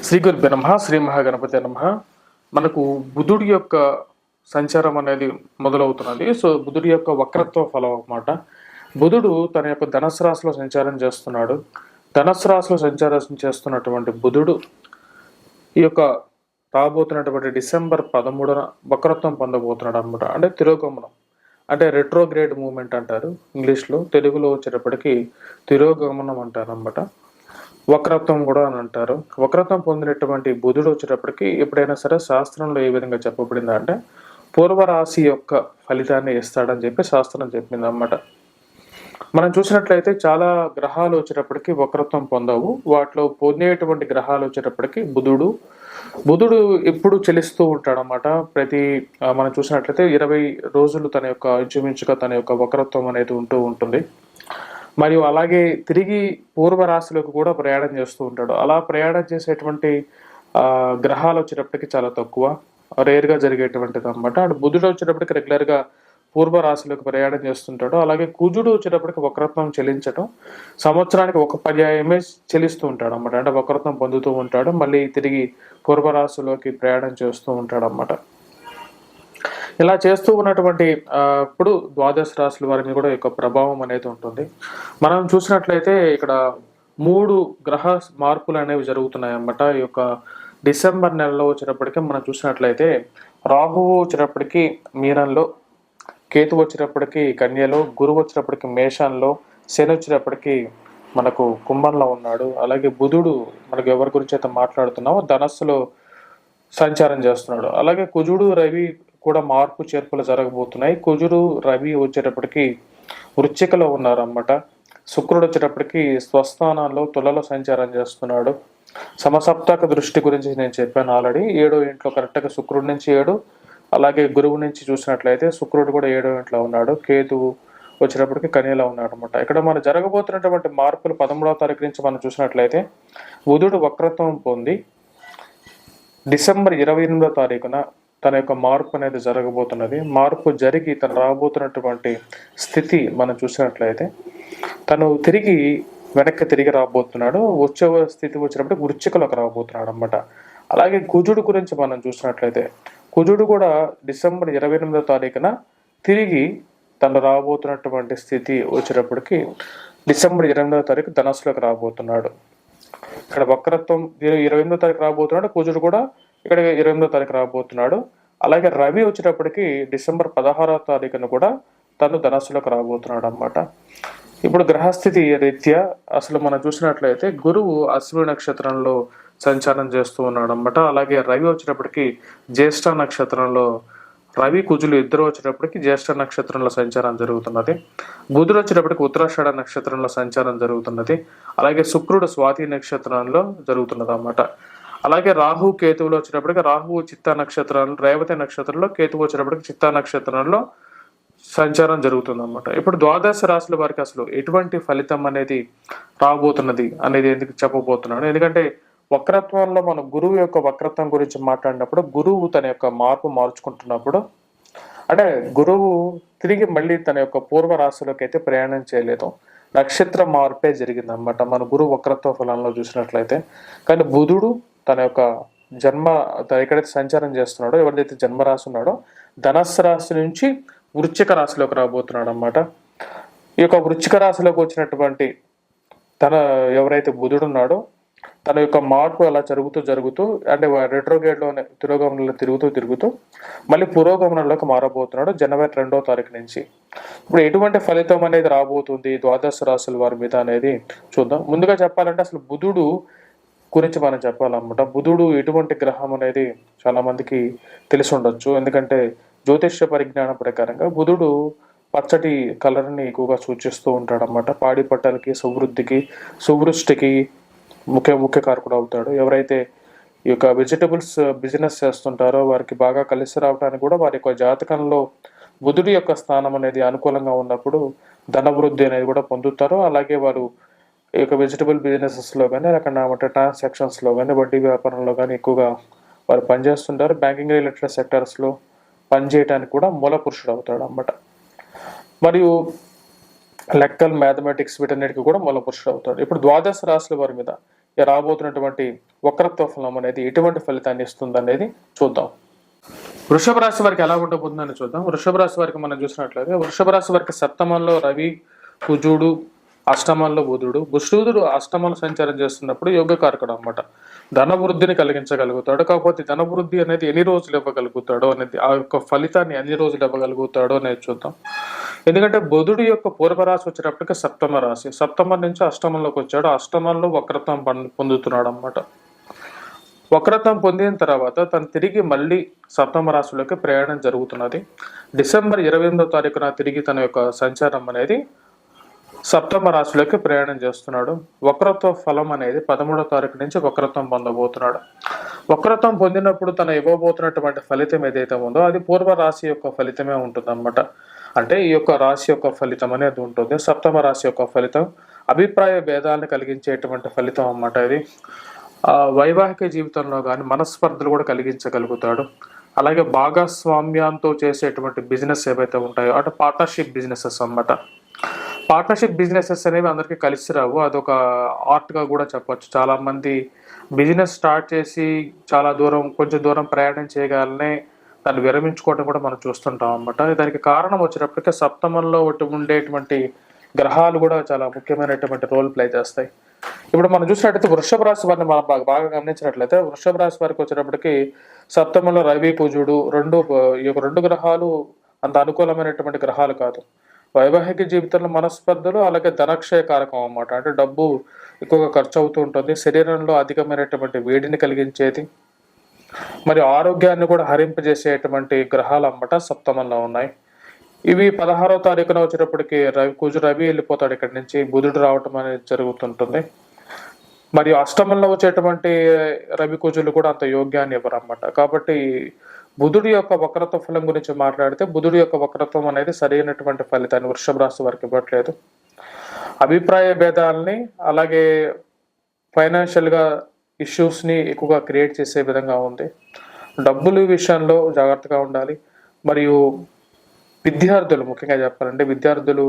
శ్రీ గురుభ్యో నమః శ్రీ మహాగణపతి నమః. మనకు బుధుడి యొక్క సంచారం అనేది మొదలవుతున్నది. సో బుధుడి యొక్క వక్రత్వ ఫలం అన్నమాట. బుధుడు తన యొక్క ధనుసు రాశిలో సంచారం చేస్తున్నాడు. ధనుసు రాశిలో సంచారం చేస్తున్నటువంటి బుధుడు ఈ యొక్క రాబోతున్నటువంటి డిసెంబర్ 13న వక్రత్వం పొందబోతున్నాడు అనమాట. అంటే తిరోగమనం, అంటే రెట్రోగ్రేడ్ మూవ్మెంట్ అంటారు ఇంగ్లీష్లో. తెలుగులో వచ్చేటప్పటికి తిరోగమనం అంటారు అనమాట. వక్రత్వం కూడా అని అంటారు. వక్రత్వం పొందినటువంటి బుధుడు వచ్చేటప్పటికి ఎప్పుడైనా సరే శాస్త్రంలో ఏ విధంగా చెప్పబడింది అంటే పూర్వరాశి యొక్క ఫలితాన్ని ఇస్తాడని చెప్పి శాస్త్రం చెప్పింది అన్నమాట. మనం చూసినట్లయితే చాలా గ్రహాలు వచ్చేటప్పటికి వక్రత్వం పొందవు. వాటిలో పొందేటువంటి గ్రహాలు వచ్చేటప్పటికి బుధుడు ఎప్పుడు చలిస్తూ ఉంటాడనమాట. మనం చూసినట్లయితే 20 రోజులు తన యొక్క ఇంచుమించుగా తన యొక్క వక్రత్వం అనేది ఉంటూ ఉంటుంది. మరియు అలాగే తిరిగి పూర్వ రాశిలోకి కూడా ప్రయాణం చేస్తూ ఉంటాడు. అలా ప్రయాణం చేసేటువంటి గ్రహాలు వచ్చేటప్పటికి చాలా తక్కువ, రేర్గా జరిగేటువంటిది అనమాట. అటు బుధుడు వచ్చేటప్పటికి రెగ్యులర్గా పూర్వ రాశిలోకి ప్రయాణం చేస్తుంటాడు. అలాగే కుజుడు వచ్చేటప్పటికి వక్రత్వం చెల్లించడం సంవత్సరానికి ఒక పర్యాయమే చెల్లిస్తూ ఉంటాడు అనమాట. అంటే వక్రత్వం పొందుతూ ఉంటాడు, మళ్ళీ తిరిగి పూర్వ రాశిలోకి ప్రయాణం చేస్తూ ఉంటాడు అనమాట. ఇలా చేస్తూ ఉన్నటువంటి ఇప్పుడు ద్వాదశ రాశుల వారి మీద కూడా యొక్క ప్రభావం అనేది ఉంటుంది. మనం చూసినట్లయితే ఇక్కడ 3 గ్రహ మార్పులు అనేవి జరుగుతున్నాయి అన్నమాట. ఈ యొక్క డిసెంబర్ నెలలో వచ్చేటప్పటికి మనం చూసినట్లయితే రాహువు వచ్చేటప్పటికి మీనంలో, కేతు వచ్చేటప్పటికి కన్యలో, గురువు వచ్చేటప్పటికి మేషంలో, శని వచ్చేటప్పటికి మనకు కుంభంలో ఉన్నాడు. అలాగే బుధుడు మనకు ఎవరి గురించి అయితే మాట్లాడుతున్నామో ధనస్సులో సంచారం చేస్తున్నాడు. అలాగే కుజుడు రవి కూడా మార్పు చేర్పులు జరగబోతున్నాయి. కుజుడు రవి వచ్చేటప్పటికి వృశ్చికలో ఉన్నారన్నమాట. శుక్రుడు వచ్చేటప్పటికి స్వస్థానంలో తులలో సంచారం చేస్తున్నాడు. సమసప్తక దృష్టి గురించి నేను చెప్పాను ఆల్రెడీ. 7వ ఇంట్లో కరెక్ట్గా శుక్రుడి నుంచి 7, అలాగే గురువు నుంచి చూసినట్లయితే శుక్రుడు కూడా 7వ ఇంట్లో ఉన్నాడు. కేతువు వచ్చేటప్పటికి కన్యలో ఉన్నాడు అనమాట. ఇక్కడ మనం జరగబోతున్నటువంటి మార్పులు 13వ తారీఖు నుంచి మనం చూసినట్లయితే బుధుడు వక్రత్వం పొంది డిసెంబర్ 28వ తారీఖున తన యొక్క మార్పు అనేది జరగబోతున్నది. మార్పు జరిగి తను రాబోతున్నటువంటి స్థితి మనం చూసినట్లయితే తను వెనక్కి తిరిగి రాబోతున్నాడు. వచ్చే స్థితి వచ్చినప్పుడు వృశ్చికలోకి రాబోతున్నాడు అనమాట. అలాగే కుజుడు గురించి మనం చూసినట్లయితే కుజుడు కూడా డిసెంబర్ 28వ తారీఖున తిరిగి తను రాబోతున్నటువంటి స్థితి వచ్చేటప్పటికి డిసెంబర్ 28వ తారీఖు ధనస్సులోకి రాబోతున్నాడు. ఇక్కడ వక్రత్వం 28వ తారీఖు రాబోతున్నాడు. కుజుడు కూడా ఇక్కడ 28వ తారీఖు రాబోతున్నాడు. అలాగే రవి వచ్చేటప్పటికి డిసెంబర్ 16వ తారీఖున కూడా తను ధనస్సులోకి రాబోతున్నాడు అన్నమాట. ఇప్పుడు గ్రహస్థితి రీత్యా అసలు మనం చూసినట్లయితే గురువు అశ్విని నక్షత్రంలో సంచారం చేస్తూ ఉన్నాడు అన్నమాట. అలాగే రవి వచ్చేటప్పటికి జ్యేష్ఠ నక్షత్రంలో, రవి కుజులు ఇద్దరు వచ్చేటప్పటికి జ్యేష్ఠ నక్షత్రంలో సంచారం జరుగుతున్నది. బుధుడు వచ్చేటప్పటికి ఉత్తరాషాఢ నక్షత్రంలో సంచారం జరుగుతున్నది. అలాగే శుక్రుడు స్వాతి నక్షత్రంలో జరుగుతున్నది అన్నమాట. అలాగే రాహు కేతువులు వచ్చేటప్పటికి రాహువు చిత్తా నక్షత్రంలో, రేవతి నక్షత్రంలో, కేతువు వచ్చేటప్పటికి చిత్తా నక్షత్రంలో సంచారం జరుగుతుంది అన్నమాట. ఇప్పుడు ద్వాదశ రాశుల వారికి అసలు ఎటువంటి ఫలితం అనేది రాబోతున్నది అనేది ఎందుకు చెప్పబోతున్నాను. ఎందుకంటే వక్రత్వంలో మనం గురువు యొక్క వక్రత్వం గురించి మాట్లాడినప్పుడు గురువు తన యొక్క మార్చుకుంటున్నప్పుడు, అంటే గురువు తిరిగి మళ్ళీ తన యొక్క పూర్వ రాశిలోకి అయితే ప్రయాణం చేయలేదు, నక్షత్ర మార్పే జరిగింది అన్నమాట మన గురువు వక్రత్వ ఫలంలో చూసినట్లయితే. కానీ బుధుడు తన యొక్క ఎక్కడైతే సంచారం చేస్తున్నాడో, ఎవరిదైతే జన్మరాశి ఉన్నాడో ధనస్సు రాశి నుంచి వృశ్చిక రాశిలోకి రాబోతున్నాడు అన్నమాట. ఈ యొక్క వృశ్చిక రాశిలోకి వచ్చినటువంటి ఎవరైతే బుధుడు ఉన్నాడో తన యొక్క మార్పు అలా జరుగుతూ అంటే రెట్రోగేడ్లోనే తిరోగమనంలో తిరుగుతూ మళ్ళీ పురోగమనంలోకి మారబోతున్నాడు జనవరి 2వ తారీఖు నుంచి. ఇప్పుడు ఎటువంటి ఫలితం అనేది రాబోతుంది ద్వాదశ రాశుల వారి మీద అనేది చూద్దాం. ముందుగా చెప్పాలంటే అసలు బుధుడు గురించి మనం చెప్పాలన్నమాట. బుధుడు ఎటువంటి గ్రహం అనేది చాలా మందికి తెలిసి ఉండొచ్చు. ఎందుకంటే జ్యోతిష్య పరిజ్ఞానం ప్రకారంగా బుధుడు పచ్చటి కలర్ని ఎక్కువగా సూచిస్తూ ఉంటాడన్నమాట. పాడి పంటలకి, సువృష్టికి ముఖ్య కారకుడు అవుతాడు. ఎవరైతే ఈ యొక్క వెజిటబుల్స్ బిజినెస్ చేస్తుంటారో వారికి బాగా కలిసి రావడానికి కూడా వారి యొక్క జాతకంలో బుధుడి యొక్క స్థానం అనేది అనుకూలంగా ఉన్నప్పుడు ధనవృద్ధి అనేది కూడా పొందుతారు. అలాగే వారు ఈ యొక్క వెజిటబుల్ బిజినెసెస్లో కానీ, లేకపోతే ట్రాన్సాక్షన్స్లో కానీ, వడ్డీ వ్యాపారంలో కానీ ఎక్కువగా వారు పనిచేస్తుంటారు. బ్యాంకింగ్ రిలేటెడ్ సెక్టర్స్లో పనిచేయడానికి కూడా మూల పురుషుడు అవుతాడు అన్నమాట. మరియు లెక్కలు, మ్యాథమెటిక్స్ వీటన్నిటికీ కూడా మూల పురుషుడు అవుతాడు. ఇప్పుడు ద్వాదశ రాశుల వారి మీద రాబోతున్నటువంటి వక్రత్వ ఫలం అనేది ఎటువంటి ఫలితాన్ని ఇస్తుంది అనేది చూద్దాం. వృషభ రాశి వారికి ఎలా ఉండబోతుందని చూద్దాం. వృషభ రాశి వారికి మనం చూసినట్లయితే వృషభ రాశి వారికి సప్తమంలో రవి, కుజుడు, అష్టమంలో బుధుడు. బుధుడు అష్టమంలో సంచారం చేస్తున్నప్పుడు యోగకారకుడు అనమాట. ధనవృద్ధిని కలిగించగలుగుతాడు. కాకపోతే ధనవృద్ధి అనేది ఎన్ని రోజులు ఇవ్వగలుగుతాడో అనేది, ఆ యొక్క ఫలితాన్ని ఎన్ని రోజులు ఇవ్వగలుగుతాడో అనేది చూద్దాం. ఎందుకంటే బుధుడు యొక్క పూర్వరాశి వచ్చేటప్పటికి సప్తమ రాశి, సప్తమం నుంచి అష్టమంలోకి వచ్చాడు. అష్టమంలో వక్రత్వం పొందుతున్నాడు అనమాట. వక్రత్వం పొందిన తర్వాత తను తిరిగి మళ్ళీ సప్తమ రాశిలోకి ప్రయాణం జరుగుతున్నది. డిసెంబర్ 28వ తారీఖున తిరిగి తన యొక్క సంచారం అనేది సప్తమ రాశిలోకి ప్రయాణం చేస్తున్నాడు. వక్రత్వ ఫలం అనేది 13వ తారీఖు నుంచి వక్రత్వం పొందబోతున్నాడు. వక్రత్వం పొందినప్పుడు తను ఇవ్వబోతున్నటువంటి ఫలితం ఏదైతే ఉందో అది పూర్వ రాశి యొక్క ఫలితమే ఉంటుంది అన్నమాట. అంటే ఈ యొక్క రాశి యొక్క ఫలితం అనేది ఉంటుంది. సప్తమ రాశి యొక్క ఫలితం అభిప్రాయ భేదాలను కలిగించేటువంటి ఫలితం అన్నమాట. ఇది వైవాహిక జీవితంలో కానీ మనస్పర్ధలు కూడా కలిగించగలుగుతాడు. అలాగే భాగస్వామ్యంతో చేసేటువంటి బిజినెస్ ఏవైతే ఉంటాయో అంటే పార్ట్నర్షిప్ బిజినెసెస్ అన్నమాట. పార్ట్నర్షిప్ బిజినెసెస్ అనేవి అందరికీ కలిసి రావు. అదొక ఆర్ట్గా కూడా చెప్పచ్చు. చాలా మంది బిజినెస్ స్టార్ట్ చేసి చాలా కొంచెం దూరం ప్రయాణం చేయగలనే దాన్ని విరమించుకోవడం కూడా మనం చూస్తుంటాం అన్నమాట. దానికి కారణం వచ్చేటప్పటికే సప్తమంలో ఉండేటువంటి గ్రహాలు కూడా చాలా ముఖ్యమైనటువంటి రోల్ ప్లే చేస్తాయి. ఇప్పుడు మనం చూసినట్టయితే వృషభ రాశి వారిని మనం బాగా గమనించినట్లయితే వృషభ రాశి వారికి వచ్చేటప్పటికి సప్తమంలో రవి, కుజుడు ఈ యొక్క రెండు గ్రహాలు అంత అనుకూలమైనటువంటి గ్రహాలు కాదు. వైవాహిక జీవితంలో మనస్పర్ధలు, అలాగే ధనక్షయ కారకం అన్నమాట. అంటే డబ్బు ఎక్కువగా ఖర్చు అవుతూ ఉంటుంది. శరీరంలో అధికమైనటువంటి వేడిని కలిగించేది, మరి ఆరోగ్యాన్ని కూడా హరింపజేసేటువంటి గ్రహాలు అన్నమాట సప్తమంలో ఉన్నాయి. ఇవి 16వ తారీఖున వచ్చేటప్పటికి రవి వెళ్ళిపోతాడు ఇక్కడి నుంచి, బుధుడు రావటం అనేది జరుగుతుంటుంది. మరియు అష్టమంలో వచ్చేటువంటి రవి, కుజులు కూడా అంత యోగ్యాన్ని ఇవ్వరు అన్నమాట. కాబట్టి బుధుడి యొక్క వక్రత్వ ఫలం గురించి మాట్లాడితే బుధుడి యొక్క వక్రత్వం అనేది సరైనటువంటి ఫలితాన్ని వృషభ రాశి వారికి ఇవ్వట్లేదు. అభిప్రాయ భేదాలని, అలాగే ఫైనాన్షియల్గా ఇష్యూస్ని ఎక్కువగా క్రియేట్ చేసే విధంగా ఉంది. డబ్బుల విషయంలో జాగ్రత్తగా ఉండాలి. మరియు విద్యార్థులు, ముఖ్యంగా చెప్పాలంటే విద్యార్థులు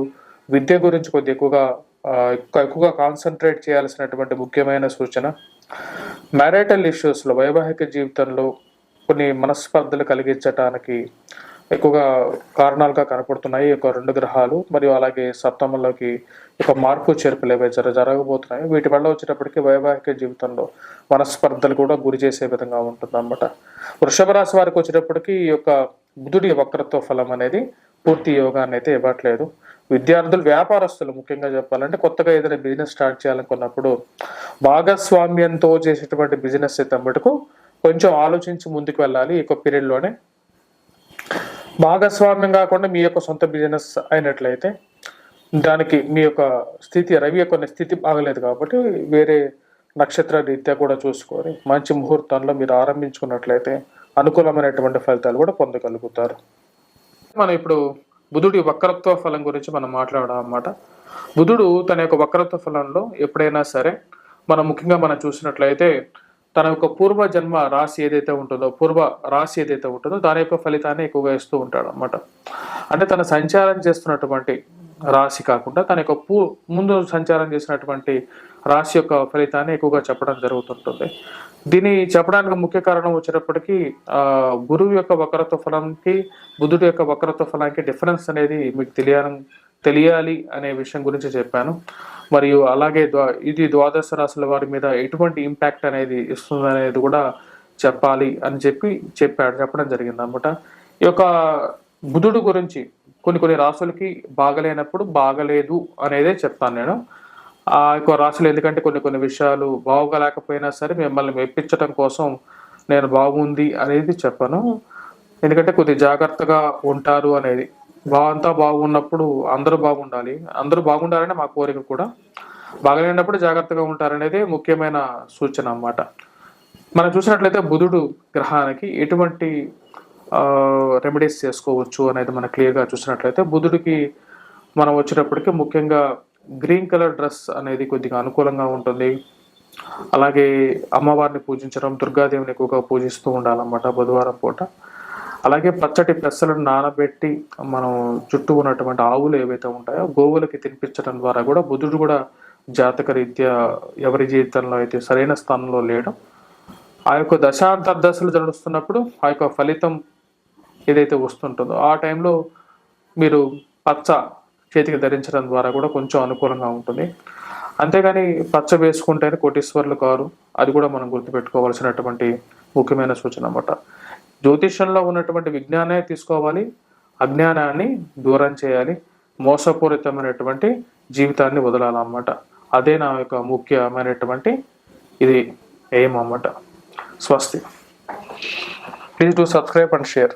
విద్య గురించి కొద్దిగా ఎక్కువగా కాన్సన్ట్రేట్ చేయాల్సినటువంటి ముఖ్యమైన సూచన. మ్యారిటల్ ఇష్యూస్లో, వైవాహిక జీవితంలో కొన్ని మనస్పర్ధలు కలిగించడానికి ఎక్కువగా కారణాలుగా కనపడుతున్నాయి ఈ యొక్క రెండు గ్రహాలు. మరియు అలాగే సప్తమంలోకి ఒక మార్పు చేర్పులు ఏవైతే జరగబోతున్నాయి. వీటి వల్ల వచ్చేటప్పటికి వైవాహిక జీవితంలో మనస్పర్ధలు కూడా గురి చేసే విధంగా ఉంటుంది అన్నమాట. వృషభ రాశి వారికి వచ్చేటప్పటికి ఈ యొక్క బుధుడి వక్రత్వ ఫలం అనేది పూర్తి యోగాన్ని అయితే ఇవ్వట్లేదు. విద్యార్థులు, వ్యాపారస్తులు ముఖ్యంగా చెప్పాలంటే కొత్తగా ఏదైనా బిజినెస్ స్టార్ట్ చేయాలనుకున్నప్పుడు భాగస్వామ్యంతో చేసేటువంటి బిజినెస్ అయితే మటుకు కొంచెం ఆలోచించి ముందుకు వెళ్ళాలి ఈ యొక్క పీరియడ్లోనే. భాగస్వామ్యం కాకుండా మీ యొక్క సొంత బిజినెస్ అయినట్లయితే దానికి మీ యొక్క స్థితి, రవి యొక్క స్థితి బాగలేదు కాబట్టి వేరే నక్షత్ర రీత్యా కూడా చూసుకొని మంచి ముహూర్తంలో మీరు ఆరంభించుకున్నట్లయితే అనుకూలమైనటువంటి ఫలితాలు కూడా పొందగలుగుతారు. మనం ఇప్పుడు బుధుడి వక్రత్వ ఫలం గురించి మనం మాట్లాడడం అన్నమాట. బుధుడు తన యొక్క వక్రత్వ ఫలంలో ఎప్పుడైనా సరే ముఖ్యంగా మనం చూసినట్లయితే తన యొక్క పూర్వ జన్మ రాశి ఏదైతే ఉంటుందో దాని యొక్క ఫలితాన్ని ఎక్కువగా ఇస్తూ ఉంటాడు అన్నమాట. అంటే తన సంచారం చేస్తున్నటువంటి రాశి కాకుండా తన యొక్క ముందు సంచారం చేసినటువంటి రాశి యొక్క ఫలితాన్ని ఎక్కువగా చెప్పడం జరుగుతుంటుంది. దీన్ని చెప్పడానికి ముఖ్య కారణం వచ్చేటప్పటికి గురువు యొక్క వక్రత్వ ఫలానికి బుధుడు యొక్క వక్రత్వ ఫలానికి డిఫరెన్స్ అనేది మీకు తెలియాలి అనే విషయం గురించి చెప్పాను. మరియు అలాగే ఇది ద్వాదశ రాశుల వారి మీద ఎటువంటి ఇంపాక్ట్ అనేది ఇస్తుంది అనేది కూడా చెప్పాలి అని చెప్పడం జరిగింది అన్నమాట. ఈ యొక్క బుధుడు గురించి కొన్ని రాశులకి బాగలేనప్పుడు బాగలేదు అనేదే చెప్తాను నేను. ఆ యొక్క రాశులు ఎందుకంటే కొన్ని విషయాలు బాగోలేకపోయినా సరే మిమ్మల్ని మెప్పించడం కోసం నేను బాగుంది అనేది చెప్పను. ఎందుకంటే కొద్దిగా జాగ్రత్తగా ఉంటారు అనేది. అంతా బాగున్నప్పుడు అందరూ బాగుండాలని మా కోరిక కూడా. బాగలేనప్పుడు జాగ్రత్తగా ఉంటారనేది ముఖ్యమైన సూచన అన్నమాట. మనం చూసినట్లయితే బుధుడు గ్రహానికి ఎటువంటి రెమెడీస్ చేసుకోవచ్చు అనేది మనం క్లియర్గా చూసినట్లయితే బుధుడికి మనం వచ్చేటప్పటికి ముఖ్యంగా గ్రీన్ కలర్ డ్రెస్ అనేది కొద్దిగా అనుకూలంగా ఉంటుంది. అలాగే అమ్మవారిని పూజించడం, దుర్గాదేవిని ఎక్కువగా పూజిస్తూ ఉండాలన్నమాట బుధవారం పూట. అలాగే పచ్చటి పెసలను నానబెట్టి మనం చుట్టూ ఉన్నటువంటి ఆవులు ఏవైతే ఉంటాయో గోవులకి తినిపించడం ద్వారా కూడా బుధుడు కూడా జాతక రీత్యా ఎవరి జీవితంలో అయితే సరైన స్థానంలో లేడో ఆ యొక్క దశాంతర్దశలు నడుస్తున్నప్పుడు ఆ యొక్క ఫలితం ఏదైతే వస్తుంటుందో ఆ టైంలో మీరు పచ్చ చేతికి ధరించడం ద్వారా కూడా కొంచెం అనుకూలంగా ఉంటుంది. అంతేగాని పచ్చ వేసుకుంటేనే కోటీశ్వర్లు కారు, అది కూడా మనం గుర్తుపెట్టుకోవాల్సినటువంటి ముఖ్యమైన సూచన అన్నమాట. జ్యోతిష్యంలో ఉన్నటువంటి విజ్ఞానాన్ని తీసుకోవాలి, అజ్ఞానాన్ని దూరం చేయాలి, మోసపూరితమైనటువంటి జీవితాన్ని వదలాలన్నమాట. అదే నా యొక్క ముఖ్యమైనటువంటి ఇది ఎయిమ్ అన్నమాట. స్వస్తి. Please do subscribe and share.